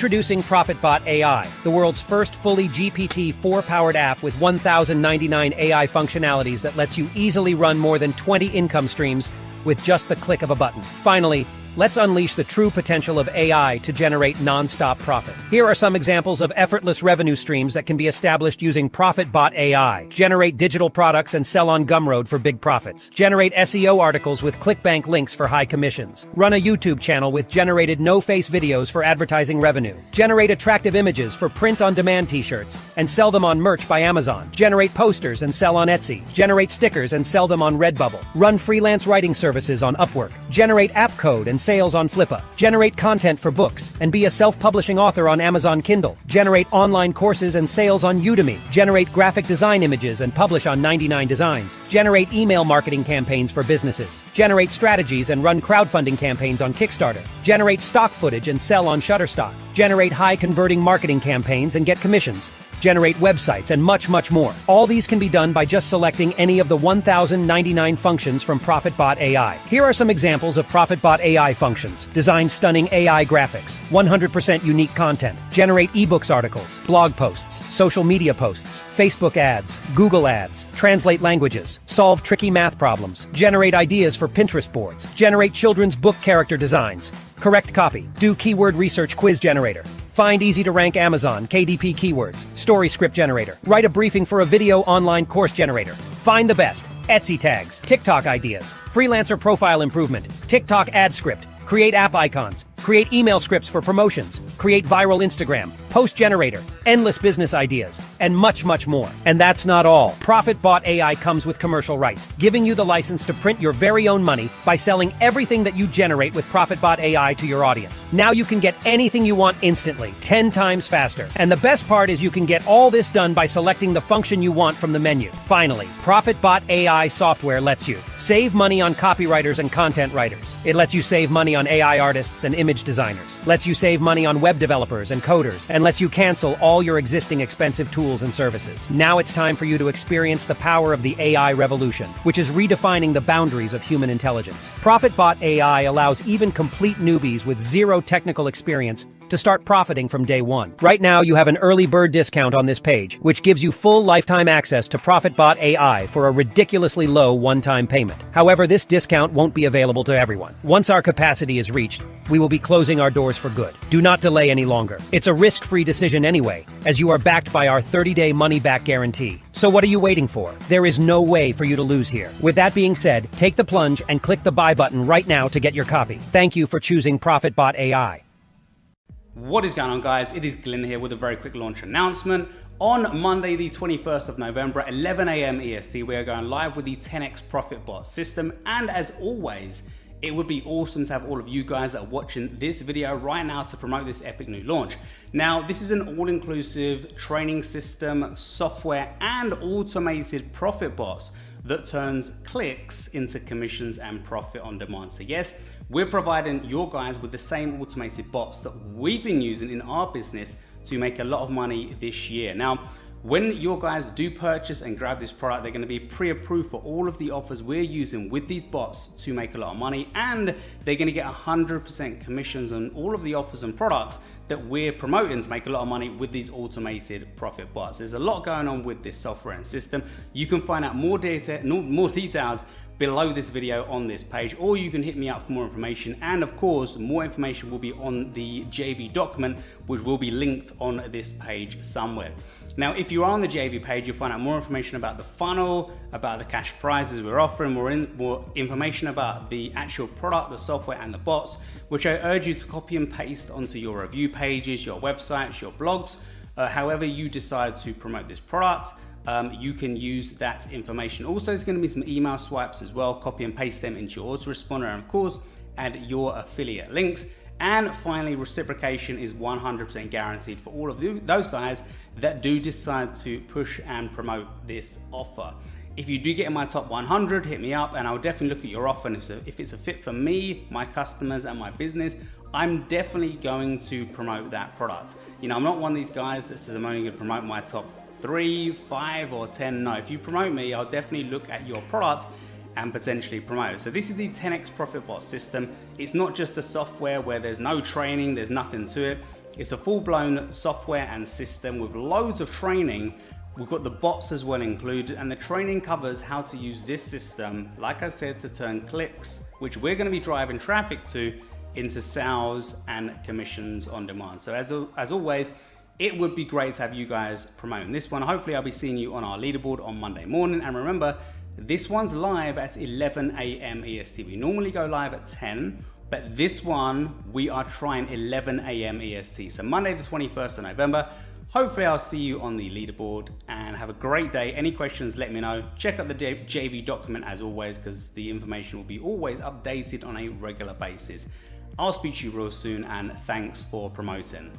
Introducing ProfitBot AI, the world's first fully GPT-4 powered app with 1,099 AI functionalities that lets you easily run more than 20 income streams with just the click of a button. Finally, let's unleash the true potential of AI to generate non-stop profit. Here are some examples of effortless revenue streams that can be established using ProfitBot AI. Generate digital products and sell on Gumroad for big profits. Generate SEO articles with ClickBank links for high commissions. Run a YouTube channel with generated no-face videos for advertising revenue. Generate attractive images for print-on-demand t-shirts and sell them on Merch by Amazon. Generate posters and sell on Etsy. Generate stickers and sell them on Redbubble. Run freelance writing services on Upwork. Generate app code and sales on Flippa. Generate content for books and be a self-publishing author on Amazon Kindle. Generate online courses and sales on Udemy. Generate graphic design images and publish on 99 Designs. Generate email marketing campaigns for businesses. Generate strategies and run crowdfunding campaigns on Kickstarter. Generate stock footage and sell on Shutterstock. Generate high-converting marketing campaigns and get commissions. Generate websites, and much, much more. All these can be done by just selecting any of the 1,099 functions from ProfitBot AI. Here are some examples of ProfitBot AI functions. Design stunning AI graphics, 100% unique content, generate ebooks articles, blog posts, social media posts, Facebook ads, Google ads, translate languages, solve tricky math problems, generate ideas for Pinterest boards, generate children's book character designs, correct copy, do keyword research quiz generator, find easy-to-rank Amazon KDP keywords, story script generator, write a briefing for a video online course generator, find the best, Etsy tags, TikTok ideas, freelancer profile improvement, TikTok ad script, create app icons, create email scripts for promotions, create viral Instagram, post generator, endless business ideas, and much, much more. And that's not all. ProfitBot AI comes with commercial rights, giving you the license to print your very own money by selling everything that you generate with ProfitBot AI to your audience. Now you can get anything you want instantly, 10 times faster. And the best part is you can get all this done by selecting the function you want from the menu. Finally, ProfitBot AI software lets you save money on copywriters and content writers. It lets you save money on AI artists and image designers, lets you save money on web developers and coders, and lets you cancel all your existing expensive tools and services. Now it's time for you to experience the power of the AI revolution, which is redefining the boundaries of human intelligence. ProfitBot AI allows even complete newbies with zero technical experience to start profiting from day one. Right now, you have an early bird discount on this page, which gives you full lifetime access to ProfitBot AI for a ridiculously low one-time payment. However, this discount won't be available to everyone. Once our capacity is reached, we will be closing our doors for good. Do not delay any longer. It's a risk-free decision anyway, as you are backed by our 30-day money-back guarantee. So what are you waiting for? There is no way for you to lose here. With that being said, take the plunge and click the buy button right now to get your copy. Thank you for choosing ProfitBot AI. What is going on, guys? It is Glenn here with a very quick launch announcement. On Monday, the 21st of November, 11 a.m. EST, we are going live with the 10x ProfitBot system. And as always, it would be awesome to have all of you guys that are watching this video right now to promote this epic new launch. Now, this is an all-inclusive training system, software, and automated profit bots that turns clicks into commissions and profit on demand. So yes, we're providing your guys with the same automated bots that we've been using in our business to make a lot of money this year. Now, when your guys do purchase and grab this product, they're going to be pre-approved for all of the offers we're using with these bots to make a lot of money, and they're going to get 100% commissions on all of the offers and products that we're promoting to make a lot of money with these automated profit bots. There's a lot going on with this software and system. You can find out more details below this video on this page, or you can hit me up for more information. And of course, more information will be on the JV document, which will be linked on this page somewhere. Now, if you are on the JV page, you'll find out more information about the funnel, about the cash prizes we're offering, more information about the actual product, the software, and the bots, which I urge you to copy and paste onto your review pages, your websites, your blogs, however you decide to promote this product. You can use that information. Also, there's going to be some email swipes as well. Copy and paste them into your autoresponder, and of course, add your affiliate links. And finally, reciprocation is 100% guaranteed for all of those guys that do decide to push and promote this offer. If you do get in my top 100, hit me up and I'll definitely look at your offer. And if it's a fit for me, my customers, and my business, I'm definitely going to promote that product. You know, I'm not one of these guys that says I'm only going to promote my top 3, 5, or 10. No, if you promote me, I'll definitely look at your product and potentially promote. So this is the 10x ProfitBot system. It's not just the software where there's no training, there's nothing to it. It's a full-blown software and system with loads of training. We've got the bots as well included, and the training covers how to use this system, like I said, to turn clicks, which we're going to be driving traffic to, into sales and commissions on demand. So as always, it would be great to have you guys promoting this one. Hopefully I'll be seeing you on our leaderboard on Monday morning. And remember, this one's live at 11 a.m. EST. We normally go live at 10, but this one we are trying 11 a.m. EST. So Monday the 21st of November. Hopefully I'll see you on the leaderboard, and have a great day. Any questions, let me know. Check out the JV document as always, because the information will be always updated on a regular basis. I'll speak to you real soon, and thanks for promoting.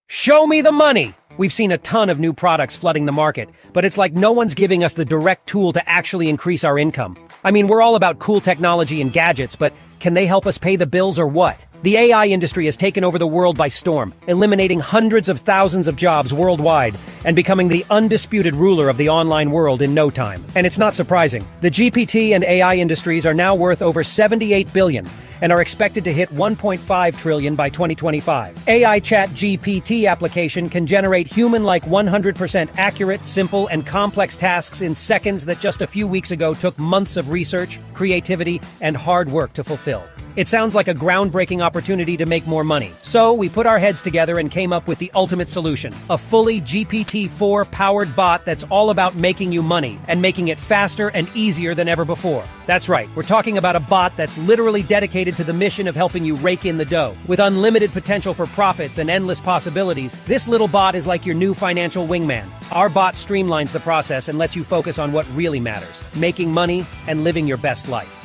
Show me the money! We've seen a ton of new products flooding the market, but it's like no one's giving us the direct tool to actually increase our income. I mean, we're all about cool technology and gadgets, but can they help us pay the bills or what? The AI industry has taken over the world by storm, eliminating hundreds of thousands of jobs worldwide and becoming the undisputed ruler of the online world in no time. And it's not surprising. The GPT and AI industries are now worth over $78 billion and are expected to hit $1.5 trillion by 2025. AI ChatGPT application can generate human-like 100% accurate, simple, and complex tasks in seconds that just a few weeks ago took months of research, creativity, and hard work to fulfill. It sounds like a groundbreaking opportunity to make more money. So we put our heads together and came up with the ultimate solution, a fully GPT-4 powered bot that's all about making you money and making it faster and easier than ever before. That's right, we're talking about a bot that's literally dedicated to the mission of helping you rake in the dough. With unlimited potential for profits and endless possibilities, this little bot is like your new financial wingman. Our bot streamlines the process and lets you focus on what really matters, making money and living your best life.